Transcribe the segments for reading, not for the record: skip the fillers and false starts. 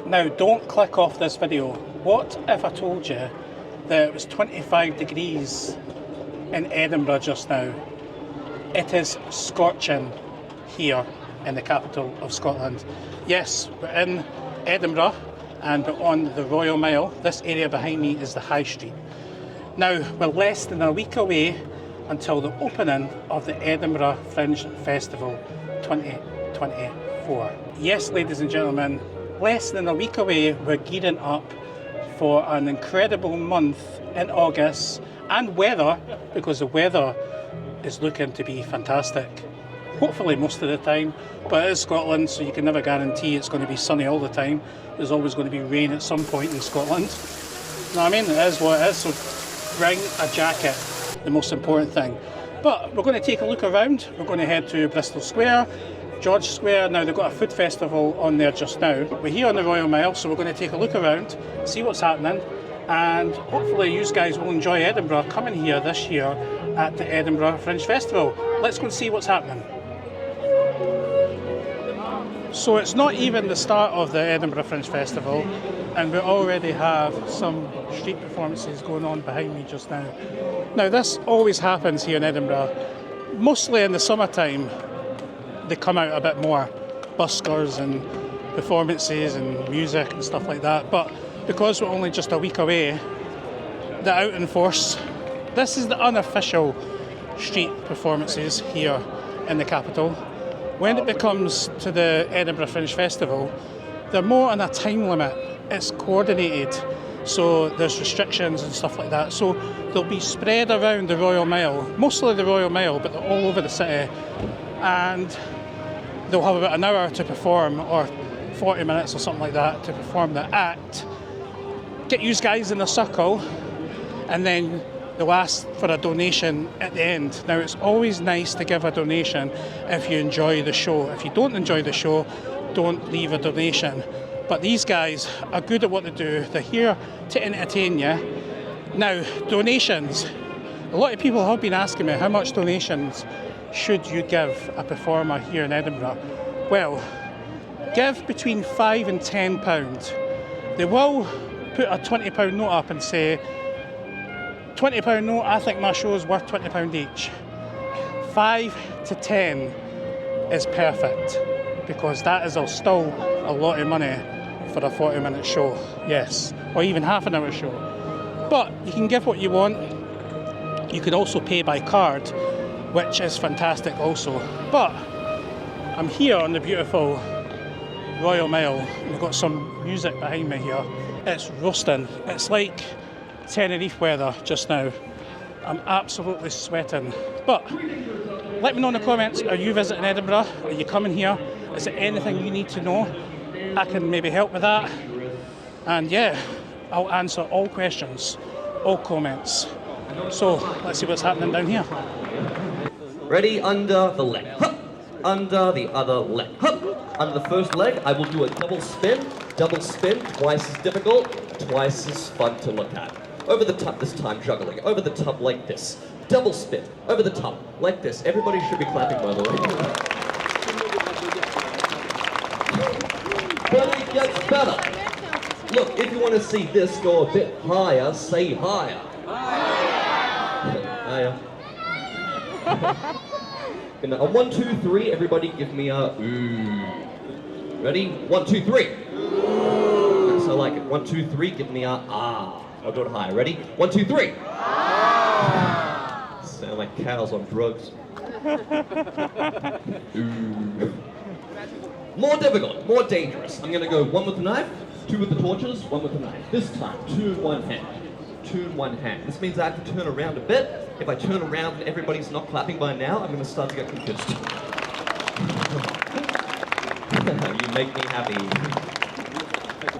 Now, don't click off this video. What if I told you that it was 25 degrees in Edinburgh just now? It is scorching here in the capital of Scotland. Yes, we're in Edinburgh and we're on the Royal Mile. This area behind me is the High Street. Now, we're less than a week away until the opening of the Edinburgh Fringe Festival 2024. Yes, ladies and gentlemen, less than a week away, we're gearing up for an incredible month in August, and weather, because the weather is looking to be fantastic. Hopefully most of the time, but it is Scotland, so you can never guarantee it's going to be sunny all the time. There's always going to be rain at some point in Scotland. You know what I mean? It is what it is, so bring a jacket, the most important thing. But we're going to take a look around. We're going to head to Bristol Square, George Square. Now, they've got a food festival on there just now. We're here on the Royal Mile, so we're going to take a look around, see what's happening, and hopefully you guys will enjoy Edinburgh coming here this year at the Edinburgh Fringe Festival. Let's go and see what's happening. So it's not even the start of the Edinburgh Fringe Festival, and we already have some street performances going on behind me just now. Now, this always happens here in Edinburgh. Mostly in the summertime, they come out a bit more. Buskers and performances and music and stuff like that. But because we're only just a week away, the out in force. This is the unofficial street performances here in the capital. When it becomes to the Edinburgh Fringe Festival, they're more on a time limit. It's coordinated, so there's restrictions and stuff like that. So they'll be spread around the Royal Mile, mostly the Royal Mile, but they're all over the city. And they'll have about an hour to perform, or 40 minutes or something like that, to perform the act. Get you guys in a circle, and then they'll ask for a donation at the end. Now, it's always nice to give a donation if you enjoy the show. If you don't enjoy the show, don't leave a donation. But these guys are good at what they do. They're here to entertain you. Now, donations. A lot of people have been asking me, how much donations should you give a performer here in Edinburgh? Well, give between £5 and £10. They will put a £20 note up and say, £20 note, I think my show is worth £20 each. 5 to 10 is perfect, because that is still a lot of money for a 40-minute show, yes, or even half an hour show. But you can give what you want. You can also pay by card, which is fantastic also. But I'm here on the beautiful Royal Mile. We've got some music behind me here. It's roasting. It's like Tenerife weather just now. I'm absolutely sweating. But let me know in the comments, are you visiting Edinburgh? Are you coming here? Is there anything you need to know? I can maybe help with that. And yeah, I'll answer all questions, all comments. So let's see what's happening down here. Ready? Under the leg. Hup. Under the other leg. Hup. Under the first leg, I will do a double spin. Double spin, twice as difficult, twice as fun to look at. Over the top this time, juggling. Over the top like this. Double spin. Over the top like this. Everybody should be clapping, by the way. But it gets better. Look, if you want to see this go a bit higher, say higher. Higher. And a 1, 2, 3, everybody give me a ooh. Ready? 1, 2, 3. That's how I like it. 1, 2, 3, give me a ah. I'll do it higher. Ready? 1, 2, 3. Ah. Sound like cows on drugs. Ooh. More difficult, more dangerous. I'm gonna go 1 with the knife, 2 with the torches, 1 with the knife. This time, 2 in 1 hand. 2 in 1 hand. This means I have to turn around a bit. If I turn around and everybody's not clapping by now, I'm going to start to get confused. You make me happy.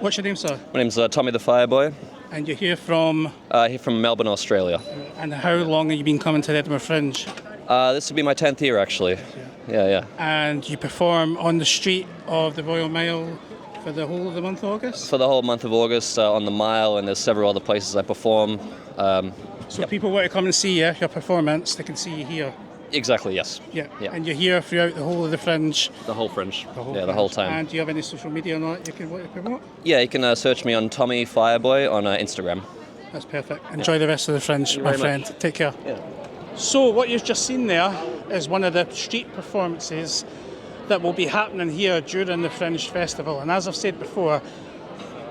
What's your name, sir? My name's Tommy the Fireboy. And you're here from? Here from Melbourne, Australia. And how long have you been coming to the Edinburgh Fringe? This will be my 10th year, actually. Yeah. And you perform on the street of the Royal Mile for the whole of the month of August? For the whole month of August, on the Mile, and there's several other places I perform. So people want to come and see you, your performance, they can see you here? Exactly, yes. Yeah. Yeah. And you're here throughout the whole of the Fringe. The whole Fringe. The whole The Fringe. whole time. And do you have any social media or not you can want to promote? Yeah, you can search me on Tommy Fireboy on Instagram. That's perfect. Enjoy the rest of the Fringe, you my very friend. much. Take care. Yeah. So what you've just seen there is one of the street performances that will be happening here during the Fringe Festival. And as I've said before,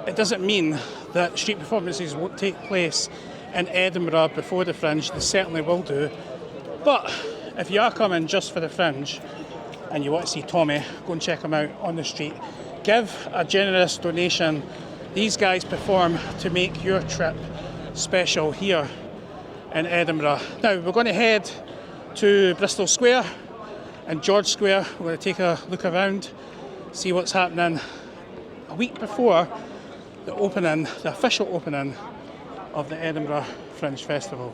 it doesn't mean that street performances won't take place in Edinburgh before the Fringe. They certainly will do. But if you are coming just for the Fringe and you want to see Tommy, go and check him out on the street. Give a generous donation. These guys perform to make your trip special here in Edinburgh. Now we're going to head to Bristol Square and George Square. We're going to take a look around, see what's happening a week before the opening, the official opening of the Edinburgh Fringe Festival.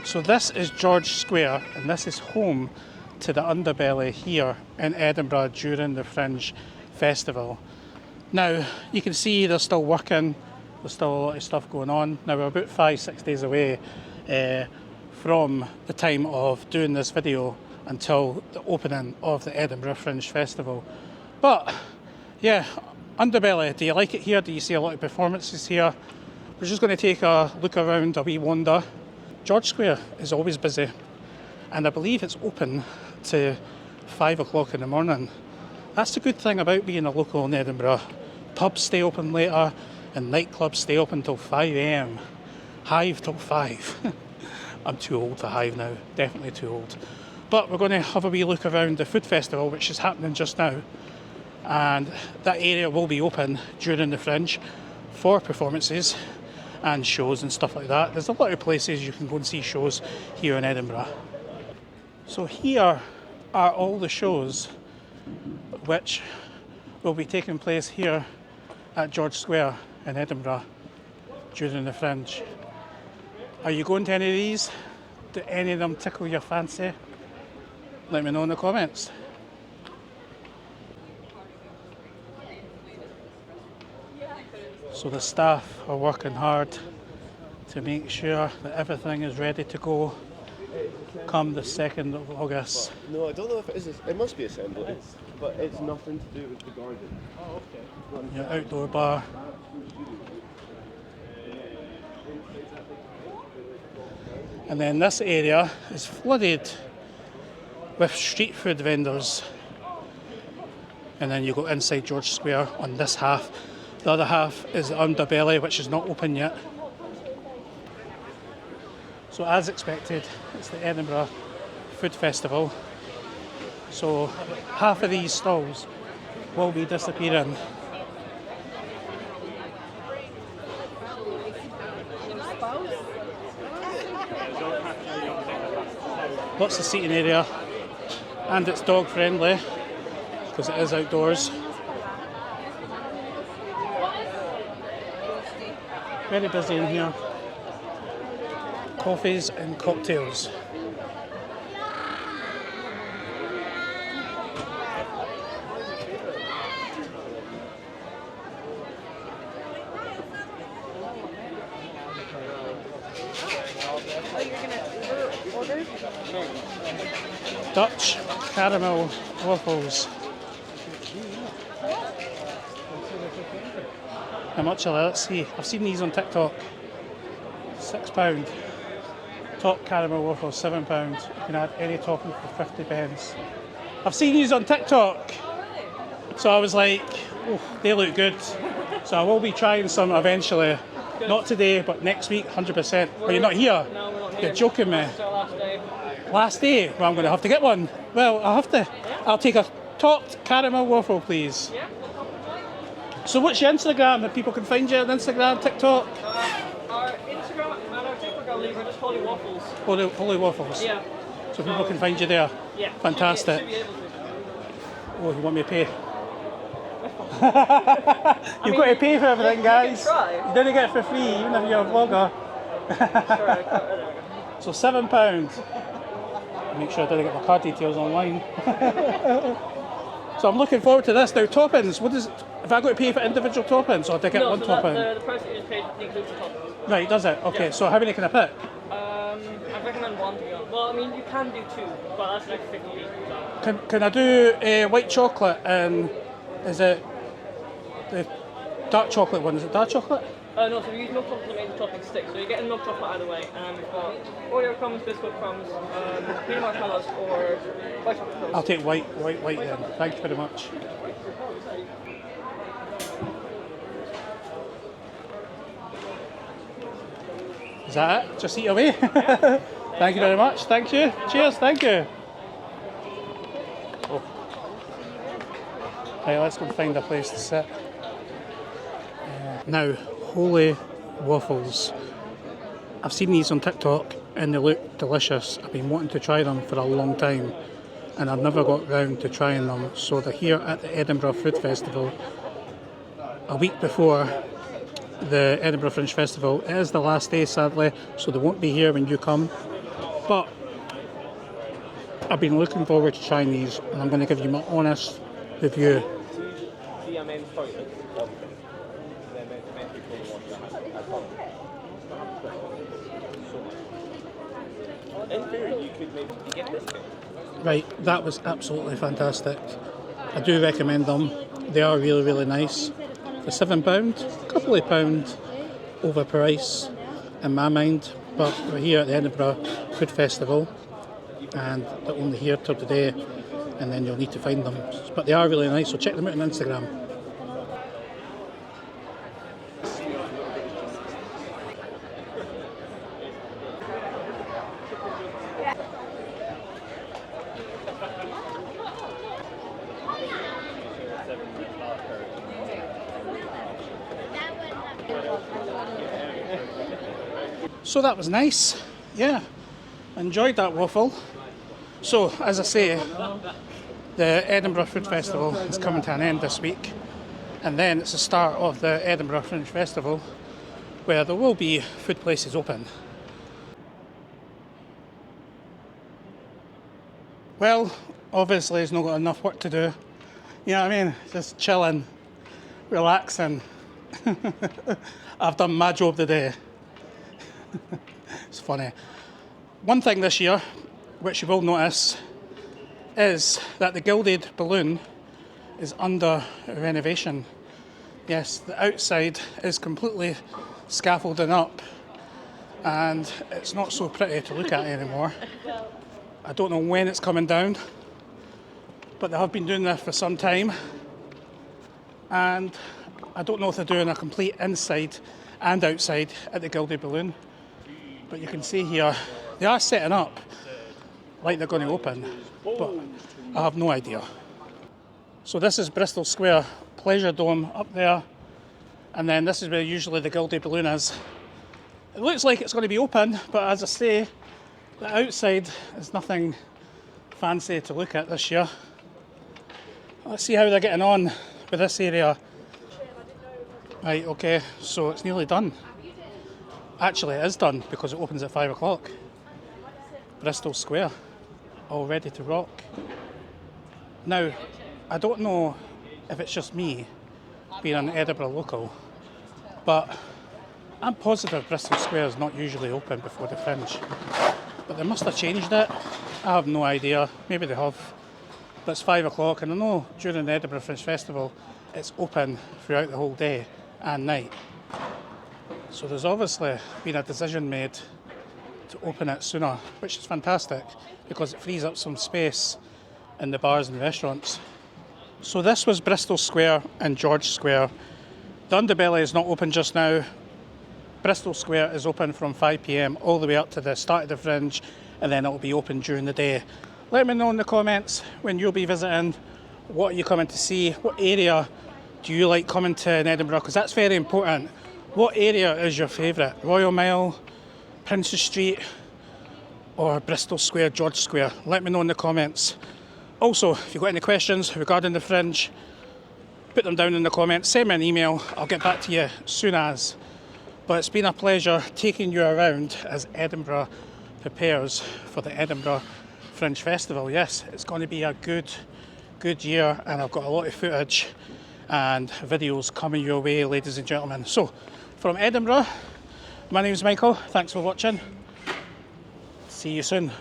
So this is George Square and this is home to the underbelly here in Edinburgh during the Fringe Festival. Now you can see they're still working, there's still a lot of stuff going on. Now we're about 5-6 days away from the time of doing this video until the opening of the Edinburgh Fringe Festival. But yeah, underbelly, do you like it here? Do you see a lot of performances here? We're just going to take a look around, a wee wander. George Square is always busy and I believe it's open to 5 o'clock in the morning. That's the good thing about being a local in Edinburgh. Pubs stay open later and nightclubs stay open till 5 AM. Hive till 5. I'm too old to hive now, definitely too old. But we're going to have a wee look around the food festival which is happening just now. And that area will be open during the Fringe for performances and shows and stuff like that. There's a lot of places you can go and see shows here in Edinburgh. So here are all the shows which will be taking place here at George Square in Edinburgh during the Fringe. Are you going to any of these? Do any of them tickle your fancy? Let me know in the comments. So the staff are working hard to make sure that everything is ready to go come the 2nd of August. No, I don't know if it is. It must be assembly, but it's nothing to do with the garden. Oh, okay. Your outdoor bar. And then this area is flooded with street food vendors. And then you go inside George Square on this half. The other half is the underbelly, which is not open yet. So as expected, it's the Edinburgh Food Festival. So half of these stalls will be disappearing. Lots of seating area, and it's dog friendly because it is outdoors. Very busy in here. Coffees and cocktails. Dutch caramel waffles. How much are they? Let's see. I've seen these on TikTok. £6. Top caramel waffles, £7. You can add any topping for 50 pence. I've seen these on TikTok. So I was like, oh, they look good. So I will be trying some eventually. Not today, but next week, 100%. Are you not here? No, we're not here. You're joking me. It's our last day. Last day? Well, I'm going to have to get one. Well, I'll have to. I'll take a topped caramel waffle, please. Yeah. So what's your Instagram? If people can find you on Instagram, TikTok? Our Instagram and our TikTok, I'll leave are just Holy Waffles. Holy Waffles. Yeah. So people can find you there. Yeah. Fantastic. Should be able to. Oh, you want me to pay? You've got to pay for everything, guys. try. You didn't get it for free, even if you're a vlogger. So £7. Make sure I didn't get my card details online. So I'm looking forward to this. Now, toppings, what is it? Have I got to pay for individual toppings or do I get one topping? The price that you just paid includes the toppings. Right, does it? Okay, so how many can I pick? I recommend one to be honest. Well, I mean, you can do two, but that's like 50. So. Can I do white chocolate and is it the dark chocolate one? Is it dark chocolate? No, so we use milk chocolate to make the topping stick. So you get a milk chocolate either way, and we've got Oreo crumbs, biscuit crumbs, peanut marshmallows, or white chocolate crumbs. I'll take white then. Thank you very much. Is that it? Just eat away? Yeah. Thank you very much. Thank you. Cheers. Thank you. Oh. Right, let's go and find a place to sit. Now, holy waffles. I've seen these on TikTok and they look delicious. I've been wanting to try them for a long time and I've never got round to trying them. So they're here at the Edinburgh Food Festival a week before the Edinburgh Fringe Festival. It is the last day, sadly, so they won't be here when you come. But I've been looking forward to trying these and I'm going to give you my honest review. Right, that was absolutely fantastic. I do recommend them. They are really, really nice. For £7, a couple of pounds overpriced in my mind, but we're here at the Edinburgh Food Festival and they're only here till today and then you'll need to find them. But they are really nice, so check them out on Instagram. So that was nice, yeah, enjoyed that waffle. So, as I say, the Edinburgh Food Festival is coming to an end this week, and then it's the start of the Edinburgh Fringe Festival, where there will be food places open. Well, obviously he's not got enough work to do, you know what I mean, just chilling, relaxing. I've done my job today. It's funny. One thing this year, which you will notice, is that the gilded balloon is under renovation. Yes, the outside is completely scaffolding up and it's not so pretty to look at anymore. I don't know when it's coming down, but they have been doing this for some time and I don't know if they're doing a complete inside and outside at the gilded balloon. But you can see here, they are setting up like they're going to open, but I have no idea. So this is Bristol Square Pleasure Dome up there, and then this is where usually the gilded balloon is. It looks like it's going to be open, but as I say, the outside is nothing fancy to look at this year. Let's see how they're getting on with this area. Right, okay, so it's nearly done. Actually, it is done because it opens at 5 o'clock. Bristol Square, all ready to rock. Now, I don't know if it's just me being an Edinburgh local, but I'm positive Bristol Square is not usually open before the Fringe. But they must have changed it. I have no idea. Maybe they have. But it's 5 o'clock, and I know during the Edinburgh Fringe Festival it's open throughout the whole day and night. So there's obviously been a decision made to open it sooner, which is fantastic because it frees up some space in the bars and restaurants. So this was Bristol Square and George Square. The underbelly is not open just now. Bristol Square is open from 5 PM all the way up to the start of the Fringe, and then it will be open during the day. Let me know in the comments when you'll be visiting. What are you coming to see? What area do you like coming to in Edinburgh? Because that's very important. What area is your favourite? Royal Mile, Princes Street, or Bristol Square, George Square? Let me know in the comments. Also, if you've got any questions regarding the Fringe, put them down in the comments. Send me an email. I'll get back to you as soon as. But it's been a pleasure taking you around as Edinburgh prepares for the Edinburgh Fringe Festival. Yes, it's going to be a good year, and I've got a lot of footage and videos coming your way, ladies and gentlemen. So, from Edinburgh, My name's Michael. Thanks for watching. See you soon.